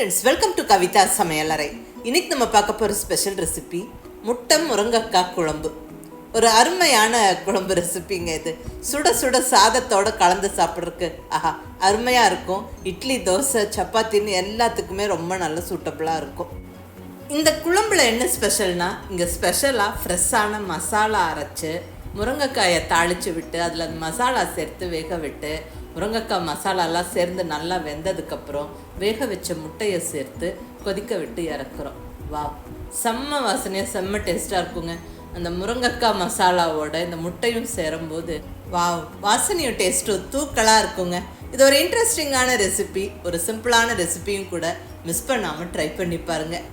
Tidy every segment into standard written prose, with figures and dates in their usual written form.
Friends, welcome to Kavitha சமையலறை. இன்னைக்கு நம்ம பார்க்க போகிற ஸ்பெஷல் ரெசிபி முட்டை முருங்கைக்காய் குழம்பு. ஒரு அருமையான குழம்பு ரெசிபிங்க இது. சுட சுட சாதத்தோடு கலந்து சாப்பிட்றதுக்கு அருமையாக இருக்கும். இட்லி, தோசை, சப்பாத்தின்னு எல்லாத்துக்குமே ரொம்ப நல்ல சூட்டபுளாக இருக்கும். இந்த குழம்புல என்ன ஸ்பெஷல்னா, இங்கே ஸ்பெஷலாக ஃப்ரெஷ்ஷான மசாலா அரைச்சி முருங்கைக்காயை தாளித்து விட்டு அதில் அந்த மசாலா சேர்த்து வேக விட்டு முருங்கைக்காய் மசாலாலாம் சேர்ந்து நல்லா வெந்ததுக்கப்புறம் வேக வச்ச முட்டையை சேர்த்து கொதிக்க விட்டு இறக்குறோம். வா, செம்ம வாசனையாக செம்ம டேஸ்ட்டாக இருக்குங்க. அந்த முருங்கைக்காய் மசாலாவோட இந்த முட்டையும் சேரும்போது வா, வாசனையும் டேஸ்ட்டும் தூக்கலாக இருக்குங்க. இது ஒரு இன்ட்ரெஸ்டிங்கான ரெசிபி, ஒரு சிம்பிளான ரெசிபியும் கூட. மிஸ் பண்ணாமல் ட்ரை பண்ணி பாருங்கள்.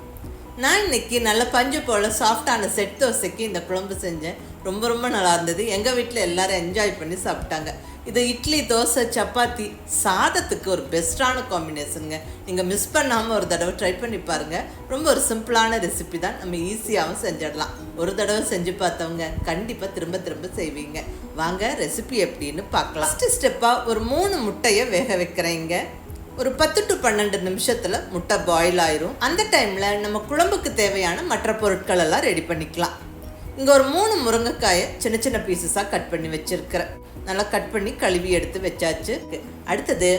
நான் இன்றைக்கி நல்ல பஞ்சு போல் சாஃப்டான செட் தோசைக்கு இந்த குழம்பு செஞ்சேன். ரொம்ப ரொம்ப நல்லா இருந்தது. எங்கள் வீட்டில் எல்லோரும் என்ஜாய் பண்ணி சாப்பிட்டாங்க. இது இட்லி, தோசை, சப்பாத்தி, சாதத்துக்கு ஒரு பெஸ்ட்டான காம்பினேஷனுங்க. நீங்கள் மிஸ் பண்ணாமல் ஒரு தடவை ட்ரை பண்ணி பாருங்கள். ரொம்ப ஒரு சிம்பிளான ரெசிபி தான், நம்ம ஈஸியாகவும் செஞ்சிடலாம். ஒரு தடவை செஞ்சு பார்த்தவங்க கண்டிப்பாக திரும்ப திரும்ப செய்வீங்க. வாங்க ரெசிபி எப்படின்னு பார்க்கலாம். ஃபஸ்ட்டு ஸ்டெப்பாக ஒரு 3 முட்டையை வேக வைக்கிறேங்க. ஒரு 10 to 12 நிமிஷத்தில் முட்டை பாயில் ஆயிரும். அந்த டைமில் நம்ம குழம்புக்கு தேவையான மற்ற பொருட்கள் எல்லாம் ரெடி பண்ணிக்கலாம். இங்கே ஒரு 3 முருங்கைக்காயை சின்ன சின்ன பீசஸாக கட் பண்ணி வச்சுருக்கிறேன். நல்லா கட் பண்ணி கழுவி எடுத்து வச்சாச்சு. அடுத்தது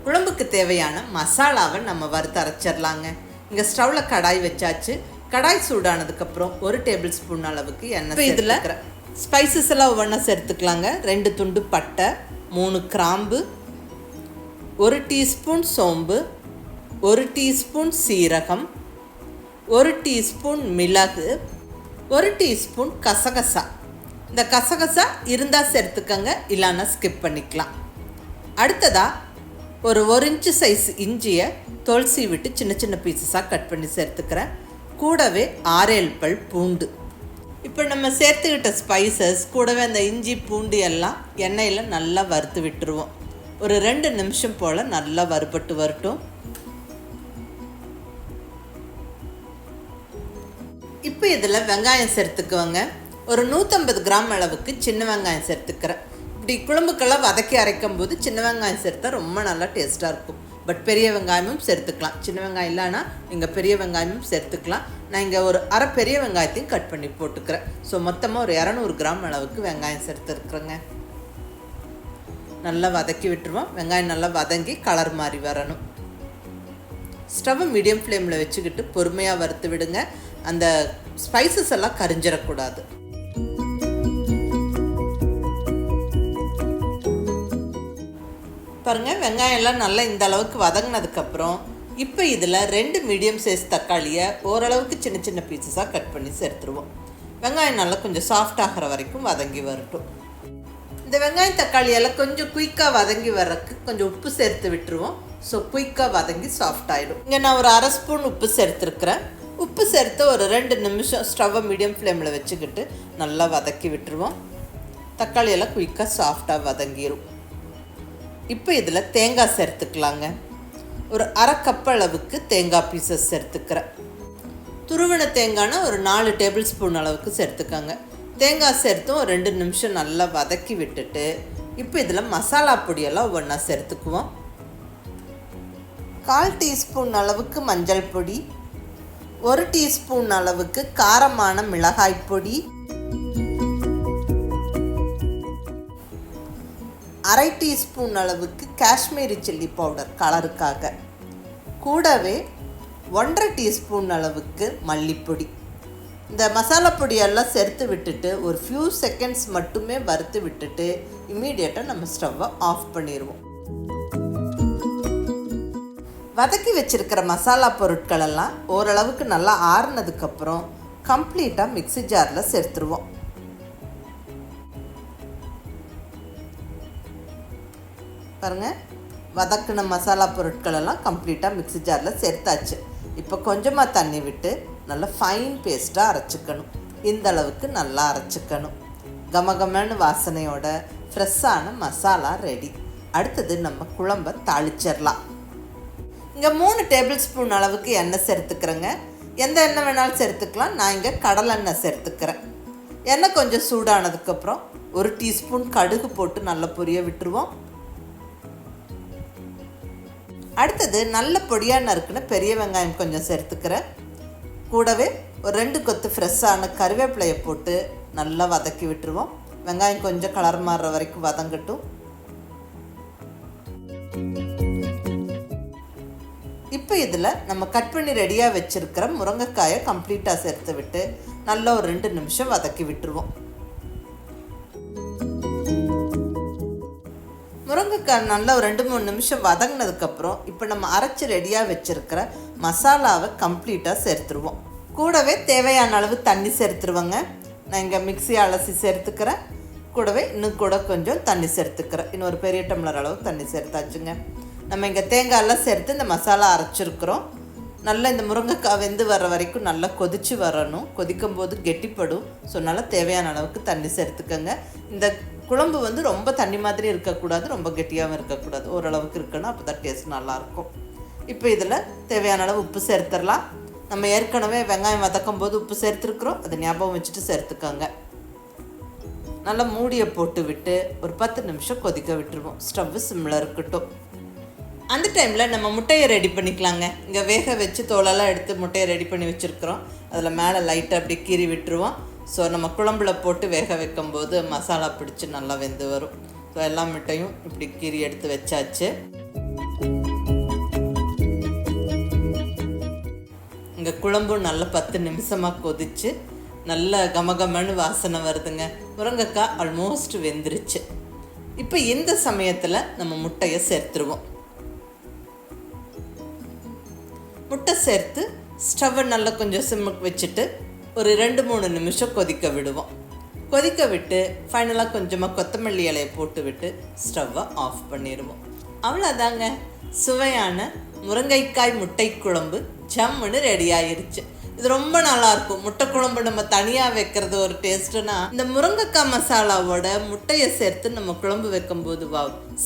குழம்புக்கு தேவையான மசாலாவை நம்ம வறுத்து அரைச்சிடலாங்க. இங்கே ஸ்டவ்வில் கடாய் வச்சாச்சு. கடாய் சூடானதுக்கப்புறம் 1 டேபிள் ஸ்பூன் அளவுக்கு எண்ணெய். இதில் ஸ்பைசஸ் எல்லாம் ஒவ்வொன்றா சேர்த்துக்கலாங்க. 2 துண்டு பட்டை, 3 கிராம்பு, 1 டீஸ்பூன் சோம்பு, 1 டீஸ்பூன் சீரகம், 1 டீஸ்பூன் மிளகு, 1 டீஸ்பூன் கசகசா. இந்த கசகசா இருந்தால் சேர்த்துக்கங்க, இல்லைன்னா ஸ்கிப் பண்ணிக்கலாம். அடுத்ததாக ஒரு 1 இன்ச்சு சைஸ் இஞ்சியை தோல் சீவிட்டு சின்ன சின்ன பீசஸாக கட் பண்ணி சேர்த்துக்கிறேன். கூடவே 6-7 பல் பூண்டு. இப்போ நம்ம சேர்த்துக்கிட்ட ஸ்பைசஸ் கூடவே அந்த இஞ்சி பூண்டு எல்லாம் எண்ணெயில் நல்லா வறுத்து விட்டுருவோம். ஒரு 2 நிமிஷம் போல் நல்லா வறுபட்டு வரட்டும். இப்போ இதில் வெங்காயம் சேர்த்துக்குவாங்க. ஒரு 150 கிராம் அளவுக்கு சின்ன வெங்காயம் சேர்த்துக்கிறேன். இப்படி குழம்புக்கெல்லாம் வதக்கி அரைக்கும் போது சின்ன வெங்காயம் சேர்த்தா ரொம்ப நல்லா டேஸ்ட்டாக இருக்கும். பட் பெரிய வெங்காயமும் சேர்த்துக்கலாம். சின்ன வெங்காயம் இல்லைன்னா நீங்கள் பெரிய வெங்காயமும் சேர்த்துக்கலாம். நான் இங்கே ஒரு அரை பெரிய வெங்காயத்தையும் கட் பண்ணி போட்டுக்கிறேன். ஸோ மொத்தமாக ஒரு 200 கிராம் அளவுக்கு வெங்காயம் சேர்த்துருக்குறேங்க. நல்லா வதக்கி விட்டுருவோம். வெங்காயம் நல்லா வதங்கி கலர் மாதிரி வரணும். ஸ்டவ்வை மீடியம் ஃப்ளேமில் வச்சுக்கிட்டு பொறுமையாக வறுத்து விடுங்க. அந்த ஸ்பைசஸ் எல்லாம் கரிஞ்சிடக்கூடாது. பாருங்கள், வெங்காயம் எல்லாம் நல்லா இந்த அளவுக்கு வதங்கினதுக்கப்புறம் இப்போ இதில் 2 மீடியம் சைஸ் தக்காளியை ஓரளவுக்கு சின்ன சின்ன பீசஸாக கட் பண்ணி சேர்த்துருவோம். வெங்காயம் நல்லா கொஞ்சம் சாஃப்ட் ஆகிற வரைக்கும் வதங்கி வரட்டும். இந்த வெங்காயம் தக்காளியெல்லாம் கொஞ்சம் குயிக்காக வதங்கி வர்றதுக்கு கொஞ்சம் உப்பு சேர்த்து விட்டுருவோம். ஸோ குயிக்காக வதங்கி சாஃப்ட் ஆகிடும். இங்கே நான் ஒரு 1/2 ஸ்பூன் உப்பு சேர்த்துருக்குறேன். உப்பு சேர்த்து ஒரு 2 நிமிஷம் ஸ்டவ்வை மீடியம் ஃப்ளேமில் வச்சுக்கிட்டு நல்லா வதக்கி விட்டுருவோம். தக்காளியெல்லாம் குயிக்காக சாஃப்டாக வதங்கிடும். இப்போ இதில் தேங்காய் சேர்த்துக்கலாங்க. ஒரு 1/2 கப் அளவுக்கு தேங்காய் பீசஸ் சேர்த்துக்கிறேன். துருவின தேங்காய்னா ஒரு 4 டேபிள் ஸ்பூன் அளவுக்கு சேர்த்துக்கோங்க. தேங்காய் சேர்த்தும் ஒரு 2 நிமிஷம் நல்லா வதக்கி விட்டுட்டு இப்போ இதில் மசாலா பொடியெல்லாம் ஒன்றா சேர்த்துக்குவோம். 1/4 டீஸ்பூன் அளவுக்கு மஞ்சள் பொடி, 1 டீஸ்பூன் அளவுக்கு காரமான மிளகாய் பொடி, 1/2 டீஸ்பூன் அளவுக்கு காஷ்மீரி சில்லி பவுடர் கலருக்காக, கூடவே 1/2 டீஸ்பூன் அளவுக்கு மல்லிப்பொடி. இந்த மசாலா பொடியெல்லாம் சேர்த்து விட்டுட்டு ஒரு ஃபியூ செகண்ட்ஸ் மட்டுமே வறுத்து விட்டுட்டு இம்மீடியட்டாக நம்ம ஸ்டவ்வை ஆஃப் பண்ணிடுவோம். வதக்கி வச்சுருக்கிற மசாலா பொருட்கள் எல்லாம் ஓரளவுக்கு நல்லா ஆறுனதுக்கப்புறம் கம்ப்ளீட்டாக மிக்ஸி ஜாரில் சேர்த்துருவோம். பாருங்கள், வதக்கின மசாலா பொருட்கள் எல்லாம் கம்ப்ளீட்டாக மிக்ஸி ஜாரில் சேர்த்தாச்சு. இப்போ கொஞ்சமாக தண்ணி விட்டு நல்லா ஃபைன் பேஸ்ட்டாக அரைச்சிக்கணும். இந்த அளவுக்கு நல்லா அரைச்சிக்கணும். கமகமன்னு வாசனையோட ஃப்ரெஷ்ஷான மசாலா ரெடி. அடுத்தது நம்ம குழம்பை தாளிச்சிடலாம். இங்கே 3 டேபிள் ஸ்பூன் அளவுக்கு எண்ணெய் சேர்த்துக்கிறேங்க. எந்த எண்ணெய் வேணாலும் சேர்த்துக்கலாம். நான் இங்கே கடலெண்ணெய் சேர்த்துக்கிறேன். எண்ணெய் கொஞ்சம் சூடானதுக்கப்புறம் 1 டீஸ்பூன் கடுகு போட்டு நல்லா பொரிய விட்டுருவோம். அடுத்தது நல்ல பொடியாக நறுக்குன்னு பெரிய வெங்காயம் கொஞ்சம் சேர்த்துக்கிறேன். கூடவே ஒரு 2 கொத்து ஃப்ரெஷ்ஷான கருவேப்பிலையை போட்டு நல்லா வதக்கி விட்டுருவோம். வெங்காயம் கொஞ்சம் கலர் மாறுற வரைக்கும் வதங்கட்டும். இப்போ இதில் நம்ம கட் பண்ணி ரெடியாக வச்சுருக்கிற முருங்கைக்காயை கம்ப்ளீட்டாக சேர்த்து விட்டு நல்லா ஒரு 2 நிமிஷம் வதக்கி விட்டுருவோம். முருங்கைக்காய் நல்லா ஒரு 2-3 நிமிஷம் வதங்கினதுக்கப்புறம் இப்போ நம்ம அரைச்சி ரெடியாக வச்சுருக்கிற மசாலாவை கம்ப்ளீட்டாக சேர்த்துருவோம். கூடவே தேவையான அளவு தண்ணி சேர்த்துருவோங்க. நான் இங்கே மிக்ஸி அலசி சேர்த்துக்கிறேன். கூடவே இன்னும் கூட கொஞ்சம் தண்ணி சேர்த்துக்கிறேன். இன்னும் ஒரு பெரிய டம்ளர் அளவு தண்ணி சேர்த்தாச்சுங்க. நம்ம இங்கே தேங்காயெல்லாம் சேர்த்து இந்த மசாலா அரைச்சிருக்கிறோம். நல்லா இந்த முருங்கைக்காய் வெந்து வர வரைக்கும் நல்லா கொதித்து வரணும். கொதிக்கும் போது கெட்டிப்படும். ஸோ நல்லா தேவையான அளவுக்கு தண்ணி சேர்த்துக்கோங்க. இந்த குழம்பு வந்து ரொம்ப தண்ணி மாதிரி இருக்கக்கூடாது, ரொம்ப கெட்டியாகவும் இருக்கக்கூடாது, ஓரளவுக்கு இருக்கணும். அப்போ தான் டேஸ்ட் நல்லாயிருக்கும். இப்போ இதில் தேவையான அளவு உப்பு சேர்த்துடலாம். நம்ம ஏற்கனவே வெங்காயம் வதக்கும் போது உப்பு சேர்த்துருக்குறோம், அதை ஞாபகம் வச்சுட்டு சேர்த்துக்கோங்க. நல்லா மூடியை போட்டு விட்டு ஒரு 10 நிமிஷம் கொதிக்க விட்டுருவோம். ஸ்டவ்வு சிம்மில் இருக்கட்டும். அந்த டைமில் நம்ம முட்டையை ரெடி பண்ணிக்கலாங்க. இங்கே வேக வச்சு தோலெல்லாம் எடுத்து முட்டையை ரெடி பண்ணி வச்சுருக்குறோம். அதில் மேலே லைட்டாக அப்படி கீறி விட்டுருவோம். ஸோ நம்ம குழம்புல போட்டு வேக வைக்கும்போது மசாலா பிடிச்சி நல்லா வெந்து வரும். ஸோ எல்லா முட்டையும் இப்படி கீறி எடுத்து வச்சாச்சு. இங்கே குழம்பும் நல்லா 10 நிமிஷமாக கொதிச்சு நல்ல கமகமன்னு வாசனை வருதுங்க. முருங்கைக்காய் ஆல்மோஸ்ட் வெந்துருச்சு. இப்போ இந்த சமயத்தில் நம்ம முட்டையை சேர்த்துருவோம். முட்டை சேர்த்து ஸ்டவ்வை நல்லா கொஞ்சம் சிம்முக்கு வச்சுட்டு ஒரு 2-3 நிமிஷம் கொதிக்க விடுவோம். கொதிக்க விட்டு ஃபைனலாக கொஞ்சமாக கொத்தமல்லி இலையை போட்டு விட்டு ஸ்டவ்வை ஆஃப் பண்ணிடுவோம். அவ்வளோதாங்க, சுவையான முருங்கைக்காய் முட்டை குழம்பு ஜம்முன்னு ரெடி ஆயிருச்சு. இது ரொம்ப நல்லாயிருக்கும். முட்டை குழம்பு நம்ம தனியாக வைக்கிறது ஒரு டேஸ்ட்டுனா, இந்த முருங்கைக்காய் மசாலாவோட முட்டையை சேர்த்து நம்ம குழம்பு வைக்கும்போது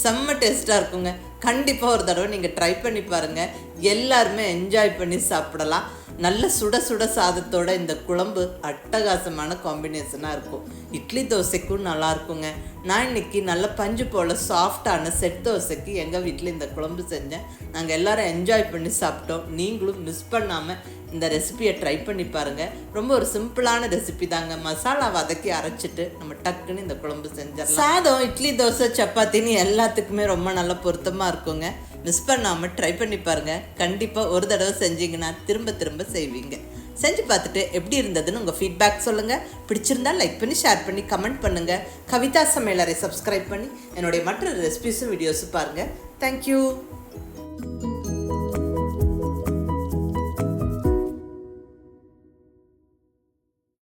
செம்ம டேஸ்ட்டாக இருக்குங்க. கண்டிப்பாக ஒரு தடவை நீங்கள் ட்ரை பண்ணி பாருங்கள். எல்லாருமே என்ஜாய் பண்ணி சாப்பிடலாம். நல்ல சுட சுட சாதத்தோட இந்த குழம்பு அட்டகாசமான காம்பினேஷனாக இருக்கும். இட்லி தோசைக்கும் நல்லா இருக்குங்க. நான் இன்னைக்கு நல்ல பஞ்சு போல் சாஃப்டான செட் தோசைக்கு எங்கள் வீட்டில் இந்த குழம்பு செஞ்சேன். நாங்கள் எல்லோரும் என்ஜாய் பண்ணி சாப்பிட்டோம். நீங்களும் மிஸ் பண்ணாமல் இந்த ரெசிபியை ட்ரை பண்ணி பாருங்கள். ரொம்ப ஒரு சிம்பிளான ரெசிபி தாங்க. மசாலா வதக்கி அரைச்சிட்டு நம்ம டக்குன்னு இந்த குழம்பு செஞ்சிடலாம். சாதம், இட்லி, தோசை, சப்பாத்தின்னு எல்லாத்துக்குமே ரொம்ப நல்லா பொருத்தமாக இருக்குங்க. மிஸ் பண்ணாமல் ட்ரை பண்ணி பாருங்கள். கண்டிப்பாக ஒரு தடவை செஞ்சிங்கன்னா திரும்ப திரும்ப செய்வீங்க. செஞ்சு பார்த்துட்டு எப்படி இருந்ததுன்னு உங்கள் ஃபீட்பேக் சொல்லுங்கள். பிடிச்சிருந்தா லைக் பண்ணி, ஷேர் பண்ணி, கமெண்ட் பண்ணுங்கள். கவிதா சமையலறை சப்ஸ்கிரைப் பண்ணி என்னுடைய மற்ற ரெசிபிஸும் வீடியோஸும் பாருங்கள். தேங்க்யூ.